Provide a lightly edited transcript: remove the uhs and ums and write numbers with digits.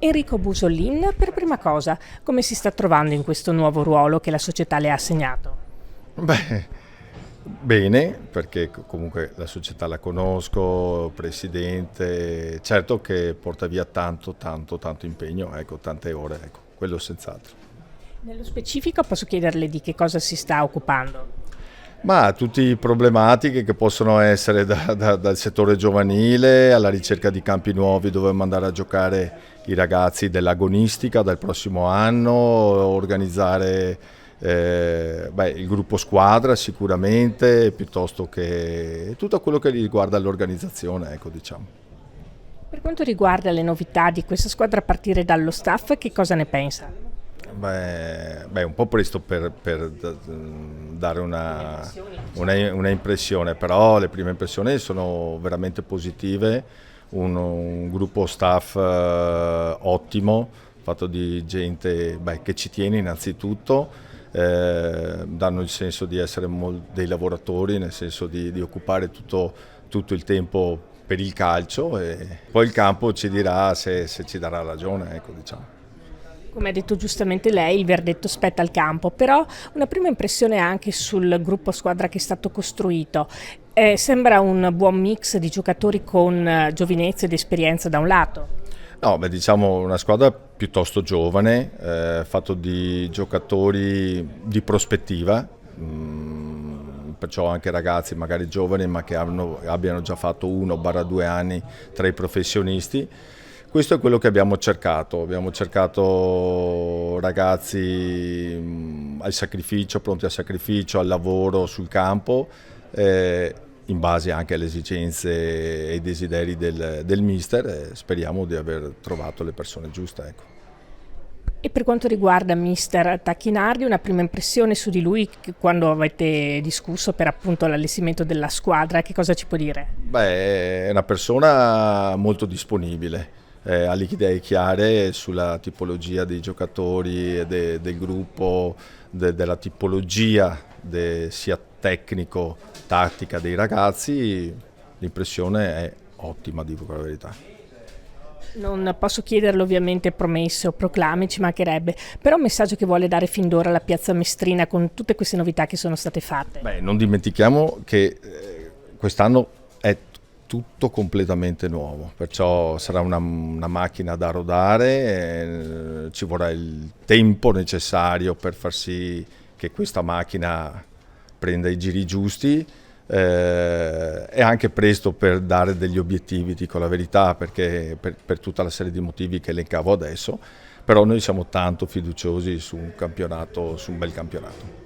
Enrico Busolin, per prima cosa, come si sta trovando in questo nuovo ruolo che la società le ha assegnato? Beh, bene, perché comunque la società la conosco, presidente, certo che porta via tanto impegno, ecco, tante ore, ecco, quello senz'altro. Nello specifico posso chiederle di che cosa si sta occupando? Ma tutte problematiche che possono essere dal settore giovanile alla ricerca di campi nuovi dove mandare a giocare i ragazzi dell'agonistica dal prossimo anno, organizzare il gruppo squadra sicuramente, piuttosto che tutto quello che riguarda l'organizzazione, ecco, diciamo. Per quanto riguarda le novità di questa squadra a partire dallo staff, che cosa ne pensa? Un po' presto per dare una impressione, però le prime impressioni sono veramente positive, un gruppo staff ottimo, fatto di gente che ci tiene innanzitutto, danno il senso di essere dei lavoratori, nel senso di occupare tutto il tempo per il calcio e poi il campo ci dirà se ci darà ragione, ecco, diciamo. Come ha detto giustamente lei, il verdetto spetta al campo, però una prima impressione anche sul gruppo squadra che è stato costruito. Sembra un buon mix di giocatori con giovinezza ed esperienza da un lato. No, diciamo una squadra piuttosto giovane, fatto di giocatori di prospettiva, perciò anche ragazzi magari giovani ma che abbiano già fatto 1-2 anni tra i professionisti. Questo è quello che abbiamo cercato ragazzi al sacrificio, pronti al sacrificio, al lavoro sul campo, in base anche alle esigenze e ai desideri del mister, e speriamo di aver trovato le persone giuste, ecco. E per quanto riguarda mister Tacchinardi, una prima impressione su di lui quando avete discusso per appunto l'allestimento della squadra, che cosa ci può dire? È una persona molto disponibile. Ha le idee chiare sulla tipologia dei giocatori, del gruppo, della tipologia sia tecnico, tattica dei ragazzi, l'impressione è ottima, dico la verità. Non posso chiederle ovviamente promesse o proclami, ci mancherebbe, però un messaggio che vuole dare fin d'ora alla Piazza Mestrina con tutte queste novità che sono state fatte. Non dimentichiamo che quest'anno è tutto completamente nuovo, perciò sarà una macchina da rodare, ci vorrà il tempo necessario per far sì che questa macchina prenda i giri giusti, è anche presto per dare degli obiettivi, dico la verità, perché per tutta la serie di motivi che elencavo adesso, però noi siamo tanto fiduciosi su un bel campionato.